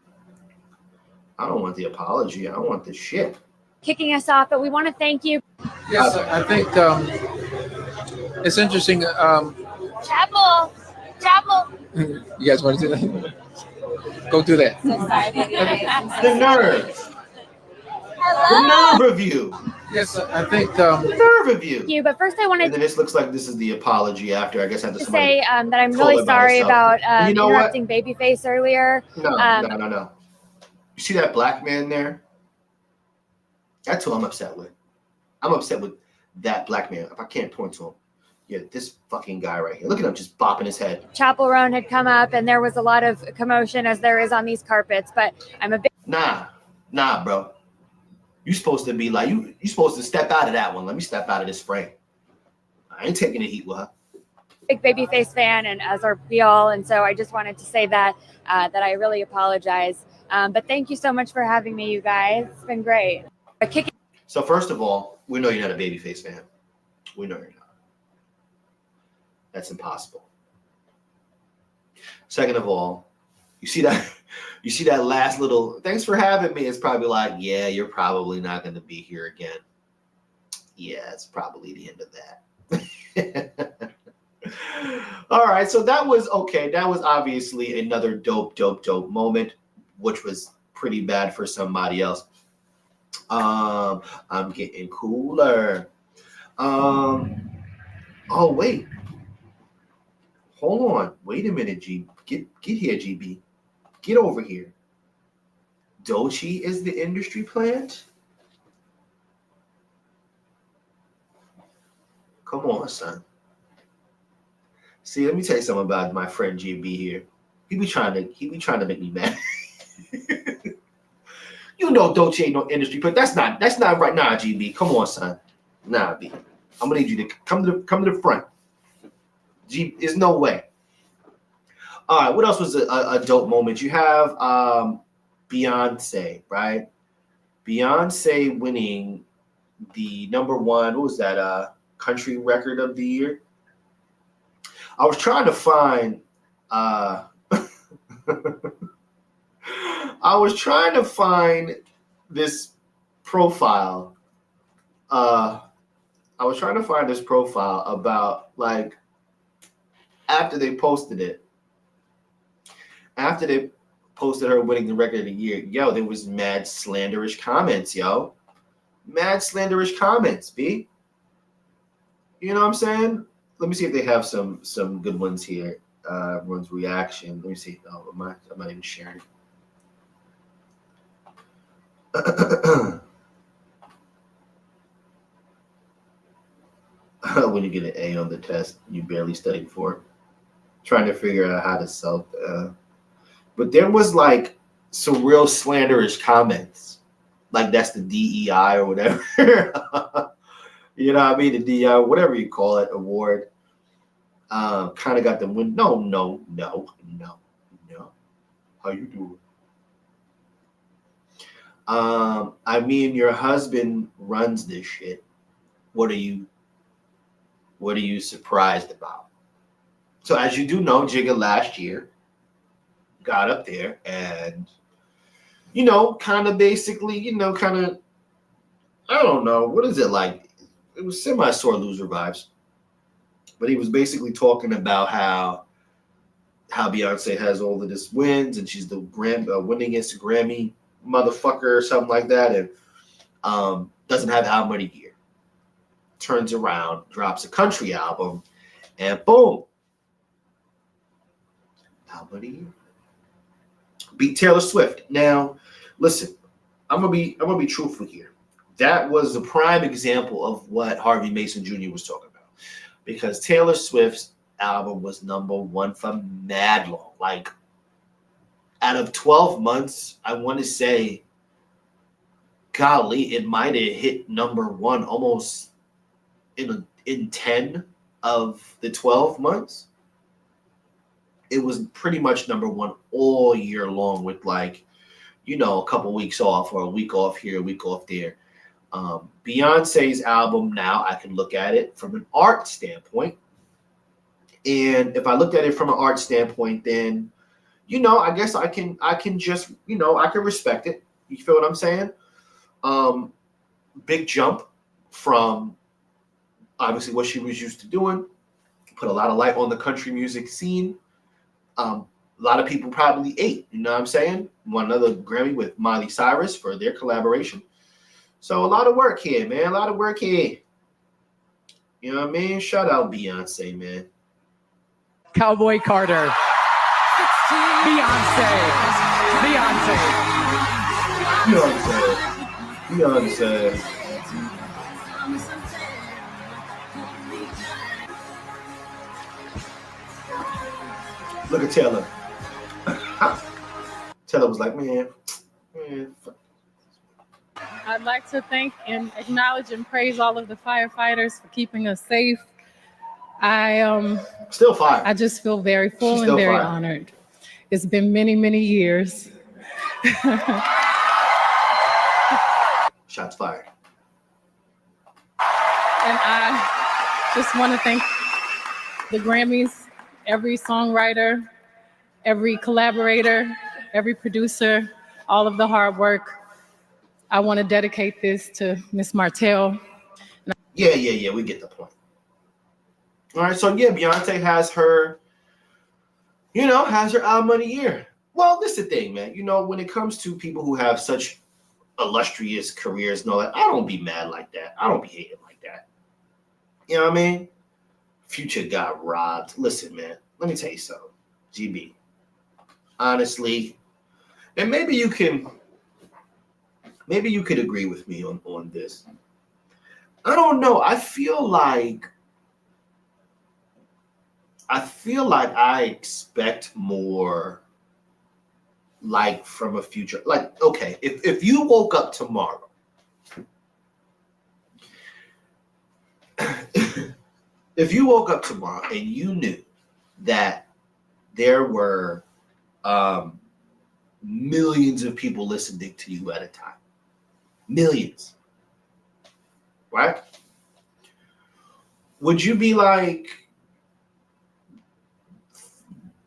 I don't want the apology. I want the shit. Kicking us off, but we want to thank you. Yes, I think it's interesting. Chapel. You guys want to do that? Go do that. The nerve. Hello. The nerve of you. Yes, I think. The nerve of you. But first, I wanted And then this looks like this is the apology after. I guess I have to say that I'm really sorry about you know interrupting Babyface earlier. No. You see that black man there? That's who I'm upset with. I'm upset with that black man. If I can't point to him. Yeah, this fucking guy right here. Look at him just bopping his head. Chapel Roan had come up, and there was a lot of commotion as there is on these carpets. But I'm a big Nah, bro. You supposed to be like you supposed to step out of that one. Let me step out of this frame. I ain't taking the heat with her. Big Babyface fan, and as are we all. And so I just wanted to say that I really apologize. But thank you so much for having me, you guys. It's been great. So first of all, we know you're not a Babyface fan. We know you're not. That's impossible. Second of all, you see that last little thanks for having me. It's probably like, yeah, you're probably not going to be here again. Yeah, it's probably the end of that. All right, so that was okay. That was obviously another dope moment, which was pretty bad for somebody else. I'm getting cooler. Oh wait. Hold on. Wait a minute, G. Get here, GB. Get over here. Doechii is the industry plant? Come on, son. See, let me tell you something about my friend GB here. He be trying to make me mad. You know Doechii ain't no industry plant. That's not right now, GB. Come on, son. Nah, B. I'm gonna need you to come to the front. G, there's no way. All right, what else was a dope moment? You have Beyonce, right? Beyonce winning the number one, what was that, country record of the year. I was trying to find I was trying to find this profile. I was trying to find this profile about like after they posted it. After they posted her winning the record of the year, yo, there was mad slanderish comments, yo. Mad slanderish comments, B. You know what I'm saying? Let me see if they have some good ones here. Everyone's reaction. Let me see. Oh, I'm not even sharing it. When you get an A on the test, you barely studied for it. Trying to figure out how to self. But there was like some real slanderous comments. Like that's the DEI or whatever. You know what I mean? The DEI, whatever you call it, award. Kind of got the win. No. How you doing? I mean, your husband runs this shit. What are you surprised about? So as you do know, Jigga last year got up there and, you know, kind of basically, you know, kind of, I don't know, what is it like? It was semi-sore loser vibes. But he was basically talking about how Beyonce has all of this wins and she's the winningest Grammy motherfucker or something like that, and doesn't have album of the year. Turns around, drops a country album, and boom, album of the year. Beat Taylor Swift. Now, listen, I'm gonna be truthful here. That was the prime example of what Harvey Mason Jr. was talking about, because Taylor Swift's album was number one for mad long. Like, out of 12 months, I want to say, golly, it might have hit number one almost in 10 of the 12 months. It was pretty much number one all year long with, like, you know, a couple weeks off or a week off here, a week off there. Beyonce's album now, I can look at it from an art standpoint. And if I looked at it from an art standpoint, then, you know, I guess I can just, you know, I can respect it. You feel what I'm saying? Big jump from obviously what she was used to doing. Put a lot of light on the country music scene. A lot of people probably ate, you know what I'm saying? Won another Grammy with Miley Cyrus for their collaboration. So a lot of work here, man. A lot of work here. You know what I mean? Shout out Beyonce, man. Cowboy Carter. Beyonce. Look at Taylor. Taylor was like, man. I'd like to thank and acknowledge and praise all of the firefighters for keeping us safe. I still fire. I just feel very full and very honored. It's been many, many years. Shots fired. And I just want to thank the Grammys, every songwriter, every collaborator, every producer, all of the hard work. I want to dedicate this to Miss Martell. Yeah, we get the point. All right, so yeah, Beyonce has her, you know, has her album of the year. Well, this is the thing, man. You know, when it comes to people who have such illustrious careers and all that, I don't be mad like that. I don't be hating like that. You know what I mean? Future got robbed. Listen, man, let me tell you something. GB. Honestly, and maybe you could agree with me on this. I don't know. I feel like I expect more, like, from a future. Like, okay, if you woke up tomorrow, if you woke up tomorrow and you knew that there were millions of people listening to you at a time, millions, right? Would you be like,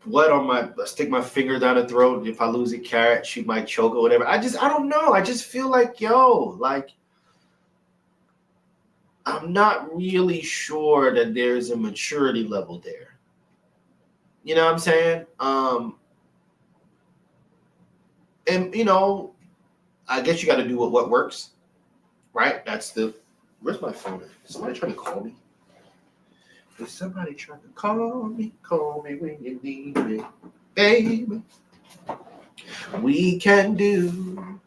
what on my, stick my finger down her throat? If I lose a carrot, she might choke or whatever. I don't know. I just feel like, yo, like, I'm not really sure that there's a maturity level there. You know what I'm saying? And you know, I guess you got to do what works, right? That's the. Where's my phone? Is somebody trying to call me? Is somebody trying to call me? Call me when you need me, baby. We can do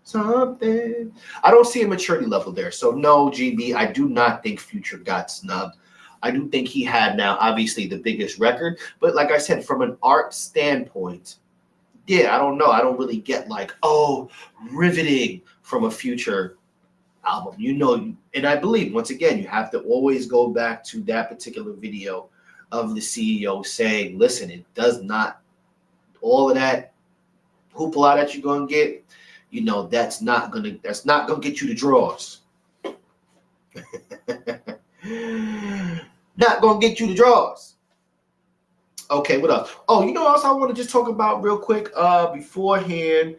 something. I don't see a maturity level there. So no, GB, I do not think Future got snubbed. I do think he had now obviously the biggest record, but like I said, from an art standpoint, yeah, I don't know. I don't really get like, oh, riveting from a Future album. You know, and I believe once again, you have to always go back to that particular video of the CEO saying, listen, it does not, all of that hoopla that you're gonna get, you know, that's not gonna get you the draws. Not gonna get you the draws. Okay, what else? Oh, you know what else I want to just talk about real quick beforehand?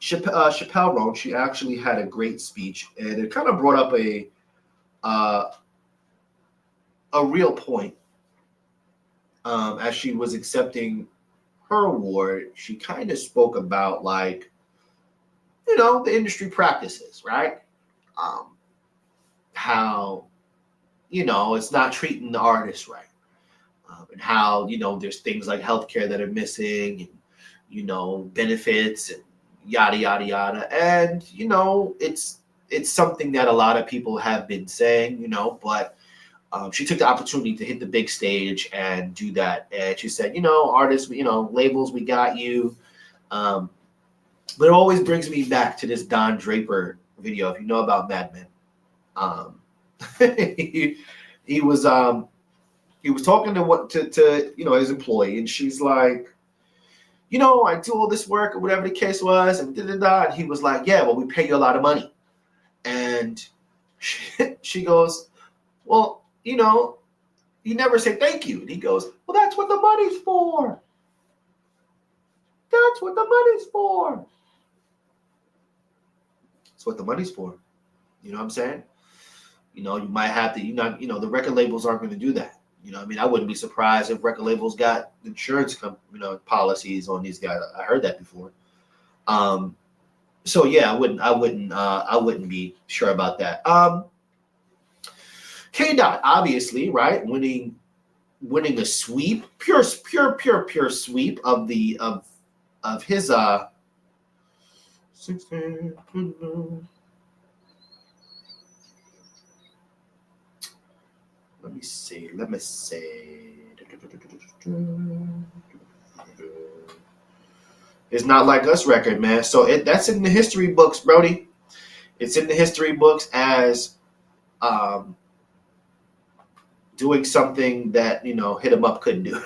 Chappelle Roan, she actually had a great speech, and it kind of brought up a real point. As she was accepting her award, she kind of spoke about, like, you know, the industry practices, right? How, you know, it's not treating the artists right. And how, you know, there's things like healthcare that are missing, and, you know, benefits and yada, yada, yada. And, you know, it's something that a lot of people have been saying, you know, but she took the opportunity to hit the big stage and do that. And she said, you know, artists, you know, labels, we got you. But it always brings me back to this Don Draper video, if you know about Mad Men. He was talking to you know, his employee, and she's like, you know, I do all this work or whatever the case was, and da-da-da. And he was like, yeah, well, we pay you a lot of money. And she goes, well, you know, you never say thank you. And he goes, well, that's what the money's for. That's what the money's for. That's what the money's for. You know what I'm saying? You know, you might have to, you know, the record labels aren't going to do that. You know, I mean, I wouldn't be surprised if record labels got insurance, policies on these guys. I heard that before. So yeah, I wouldn't be sure about that. K-Dot, obviously, right, winning a sweep, pure sweep of his 16. Let me see. It's Not Like Us record, man. So that's in the history books, Brody. It's in the history books as doing something that, you know, Hit 'Em Up couldn't do.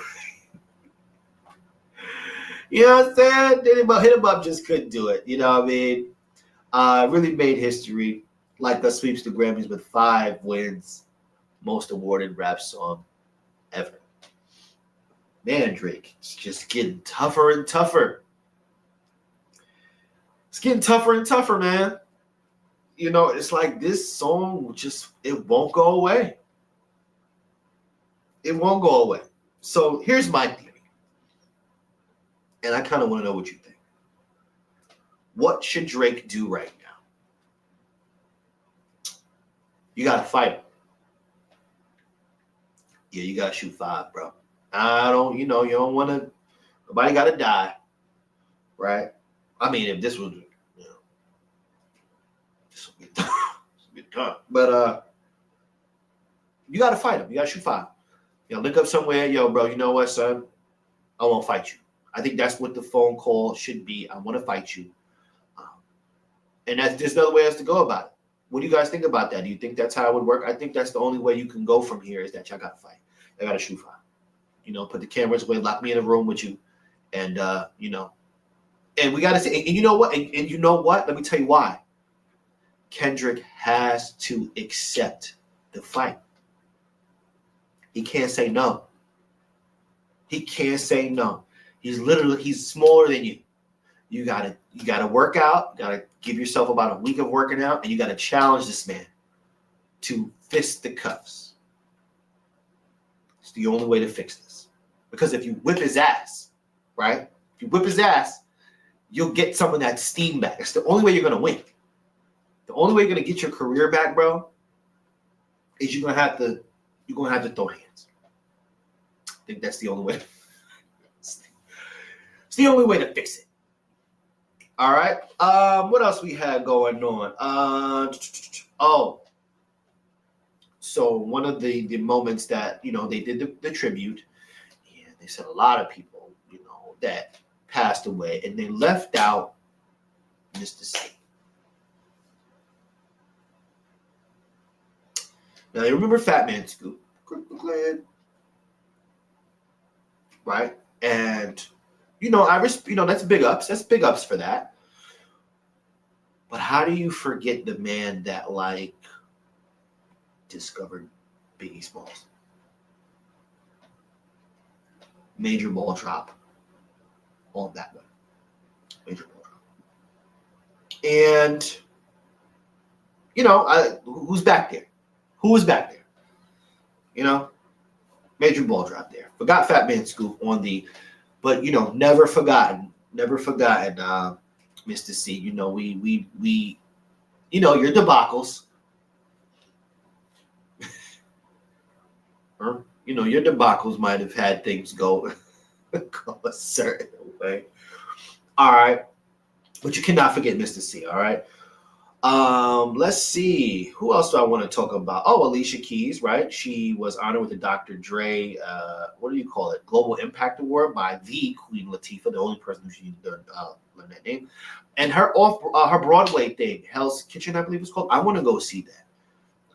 You know what I'm saying? Hit 'Em Up just couldn't do it. You know what I mean? Really made history. Like Us sweeps the Grammys with 5 wins. Most awarded rap song ever. Man, Drake, it's just getting tougher and tougher. It's getting tougher and tougher, man. You know, it's like this song it won't go away. It won't go away. So here's my theory. And I kind of want to know what you think. What should Drake do right now? You got to fight him. Yeah, you got to shoot 5, bro. You don't want to, nobody got to die, right? I mean, if this was, you know, this would be tough. But you got to fight him. You got to shoot 5. You know, look up somewhere, yo, bro, you know what, son? I won't fight you. I think that's what the phone call should be. I want to fight you. And there's another way else to go about it. What do you guys think about that? Do you think that's how it would work? I think that's the only way you can go from here is that y'all got to fight. I got to shoot 5. You know, put the cameras away, lock me in a room with you. And, you know, and we got to say, and you know what? And you know what? Let me tell you why. Kendrick has to accept the fight. He can't say no. He can't say no. He's smaller than you. You gotta work out. You gotta give yourself about a week of working out, and you gotta challenge this man to fisticuffs. It's the only way to fix this. Because if you whip his ass, right? If you whip his ass, you'll get some of that steam back. It's the only way you're gonna win. The only way you're gonna get your career back, bro, is you're gonna have to throw hands. I think that's the only way. It's the only way to fix it. All right. What else we had going on? So one of the moments that they did the tribute, and they said a lot of people that passed away, and they left out Mr. C. Now you remember Fat Man Scoop, right? And that's big ups. That's big ups for that. But how do you forget the man that discovered Biggie Smalls? Major ball drop on that one. Major ball drop. And who's back there? Who was back there? Major ball drop there. Forgot Fat Man Scoop on the, but never forgotten, Mr. C. We your debacles. Your debacles might have had things go a certain way. All right. But you cannot forget Mr. C, all right? Let's see. Who else do I want to talk about? Oh, Alicia Keys, right? She was honored with the Dr. Dre, what do you call it? Global Impact Award by the Queen Latifah, the only person who she learned that name. And her Broadway thing, Hell's Kitchen, I believe it's called. I want to go see that.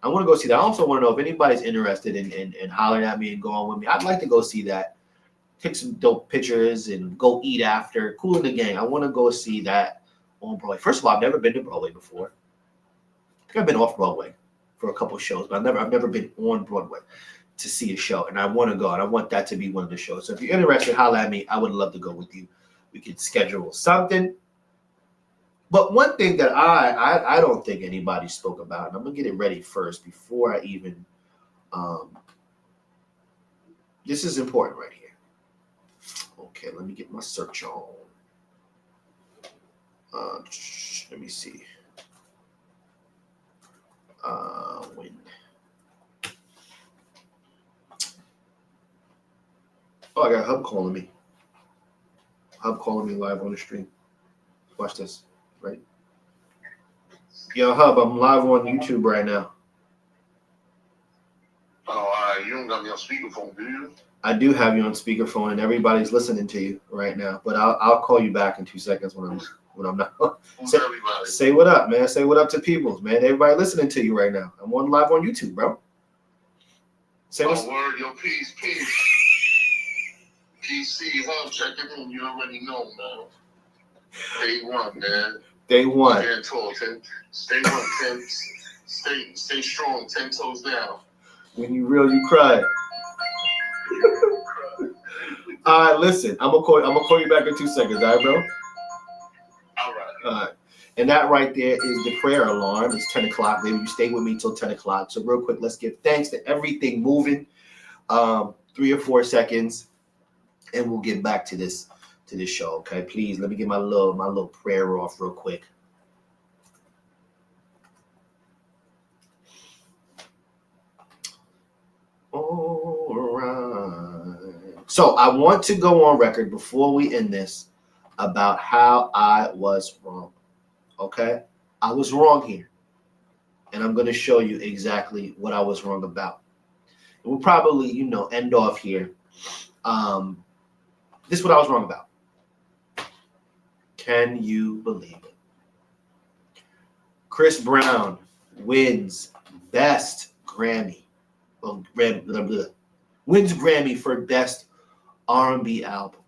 I also want to know if anybody's interested in hollering at me and going with me. I'd like to go see that. Take some dope pictures and go eat after. Cool in the Gang. I want to go see that on Broadway. First of all, I've never been to Broadway before. I think I've been off Broadway for a couple of shows, but I've never been on Broadway to see a show, and I want to go, and I want that to be one of the shows. So if you're interested, holler at me. I would love to go with you. We could schedule something. But one thing that I don't think anybody spoke about, and I'm gonna get it ready first before I even. This is important right here. Okay, let me get my search on. Let me see. When? Oh, I got Hub calling me. Hub calling me live on the stream. Watch this. Right? Yo, Hub, I'm live on YouTube right now. Oh, you don't got me on speakerphone, do you? I do have you on speakerphone, and everybody's listening to you right now. But I'll call you back in 2 seconds when I'm not. Say what up, man. Say what up to peoples, man. Everybody listening to you right now. I'm on live on YouTube, bro. Say what's word, yo, peace. PC Hub, check it in. You already know, man. Day one, man. Day one. Stand tall, stay one, stay strong, 10 toes down. When you real, you cry. All right, listen. I'm gonna call you back in 2 seconds, all right, bro? All right. And that right there is the prayer alarm. It's 10 o'clock. Maybe you stay with me till 10 o'clock. So real quick, let's give thanks to everything moving. 3 or 4 seconds, and we'll get back to this show. Okay, please let me get my little prayer off real quick. All right. So I want to go on record before we end this about how I was wrong. Okay? I was wrong here. And I'm going to show you exactly what I was wrong about. We'll probably, end off here. This is what I was wrong about. Can you believe it? Chris Brown wins Best Grammy. Well, wins Grammy for Best R&B Album.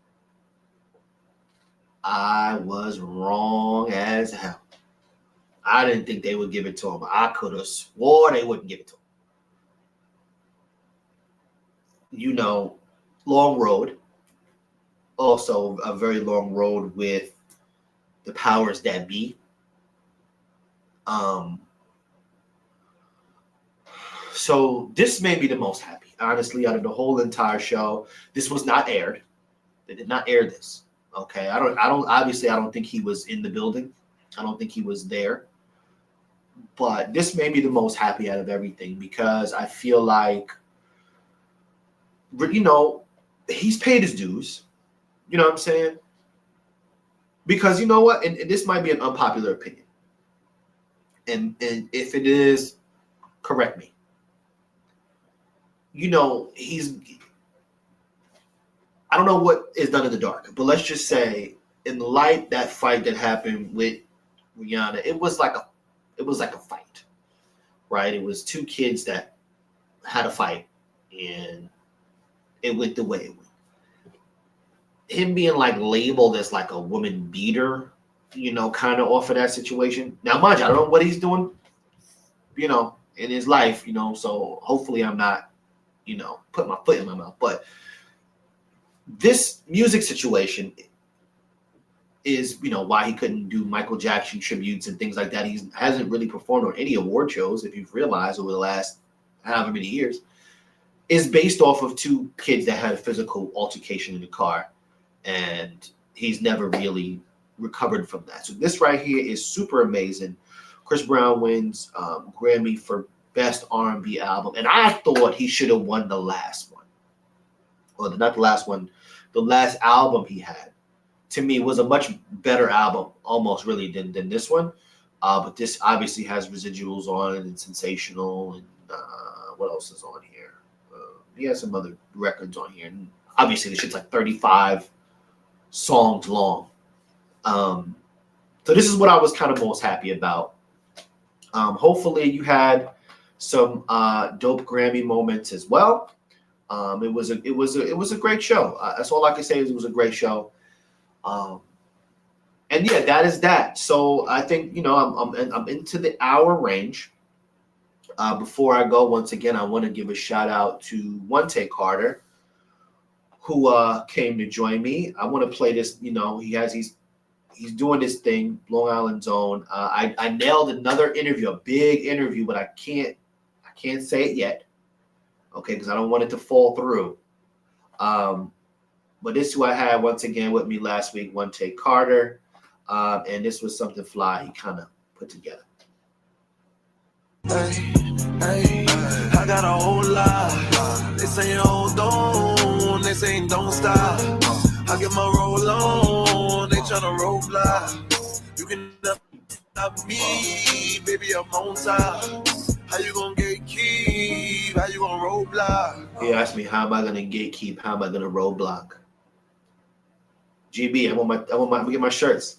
I was wrong as hell. I didn't think they would give it to him. I could have swore they wouldn't give it to him. You know, long road. Also, a very long road with the powers that be. So this made me the most happy, honestly, out of the whole entire show. This was not aired. They did not air this. Okay. I don't think he was in the building. I don't think he was there. But this made me the most happy out of everything because I feel like, you know, he's paid his dues. You know what I'm saying? Because you know what? And this might be an unpopular opinion. And if it is, correct me. You know, I don't know what is done in the dark, but let's just say in light that fight that happened with Rihanna, it was like a fight, right? It was two kids that had a fight and it went the way it went. Him being like labeled as like a woman beater, you know, kind of off of that situation. Now, mind you, I don't know what he's doing, you know, in his life, you know, so hopefully I'm not, you know, putting my foot in my mouth. But this music situation is, you know, why he couldn't do Michael Jackson tributes and things like that. He hasn't really performed on any award shows, if you've realized, over the last however many years, is based off of two kids that had a physical altercation in the car. And he's never really recovered from that. So this right here is super amazing. Chris Brown wins Grammy for Best R&B Album. And I thought he should have won the last one. Well, not the last one. The last album he had, to me, was a much better album, almost really, than this one. But this obviously has residuals on it and Sensational. And what else is on here? He has some other records on here. And obviously, the shit's like 35 songs long. So this is what I was kind of most happy about. Hopefully you had some dope Grammy moments as well. It was a great show. That's all I can say is it was a great show. And yeah, that is that. So I think, you know, I'm into the hour range. Before I go, once again, I want to give a shout out to One Take Carter, who came to join me. I want to play this. You know, he's doing this thing, Long Island Zone. I nailed another interview, a big interview, but I can't say it yet, okay, because I don't want it to fall through. But this is who I had once again with me last week, One Take Carter, and this was something fly he kind of put together. Hey, I got a whole lot. They saying hold on, they saying don't stop. I get my roll on, they tryna roadblock. You can never stop me, baby, I'm on top. How you gonna gatekeep? How you gonna roadblock? He asked me, how am I gonna gatekeep? How am I gonna roadblock? GB, I want to get my shirts.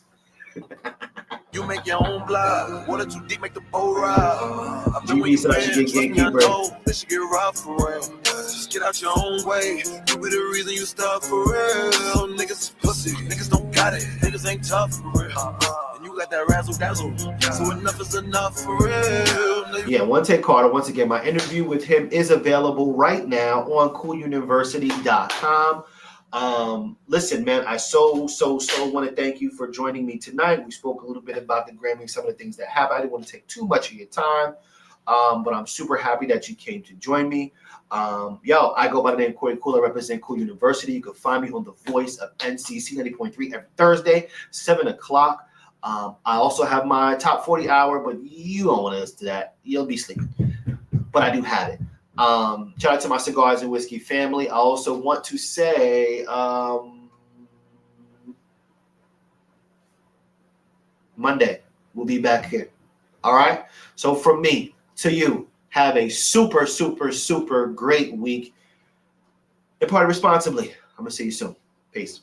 You make your own block. Water too deep, make the boat ride. GB said I should get gatekeeper. This should get rough for real. Just get out your own way. You be the reason you stuck for real. Niggas is pussy. Niggas don't got it. Niggas ain't tough for real. And you got that razzle dazzle. So enough is enough for real. Yeah, One Take Carter. Once again, my interview with him is available right now on cooluniversity.com. Listen, man, I so want to thank you for joining me tonight. We spoke a little bit about the Grammy, some of the things that happened. I didn't want to take too much of your time, but I'm super happy that you came to join me. I go by the name Corey Cool. I represent Cool University. You can find me on The Voice of NCC 90.3 every Thursday, 7 o'clock. I also have my top 40 hour, but you don't want to listen to that. You'll be sleeping, but I do have it. Shout out to my Cigars and Whiskey family. I also want to say Monday we'll be back here. All right. So from me to you, have a super great week. And party responsibly. I'm gonna see you soon. Peace.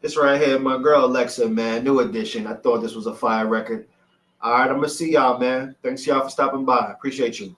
This right here, my girl Alexa, man. New edition. I thought this was a fire record. All right, I'm gonna see y'all, man. Thanks y'all for stopping by. Appreciate you.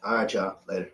All right, y'all. Later.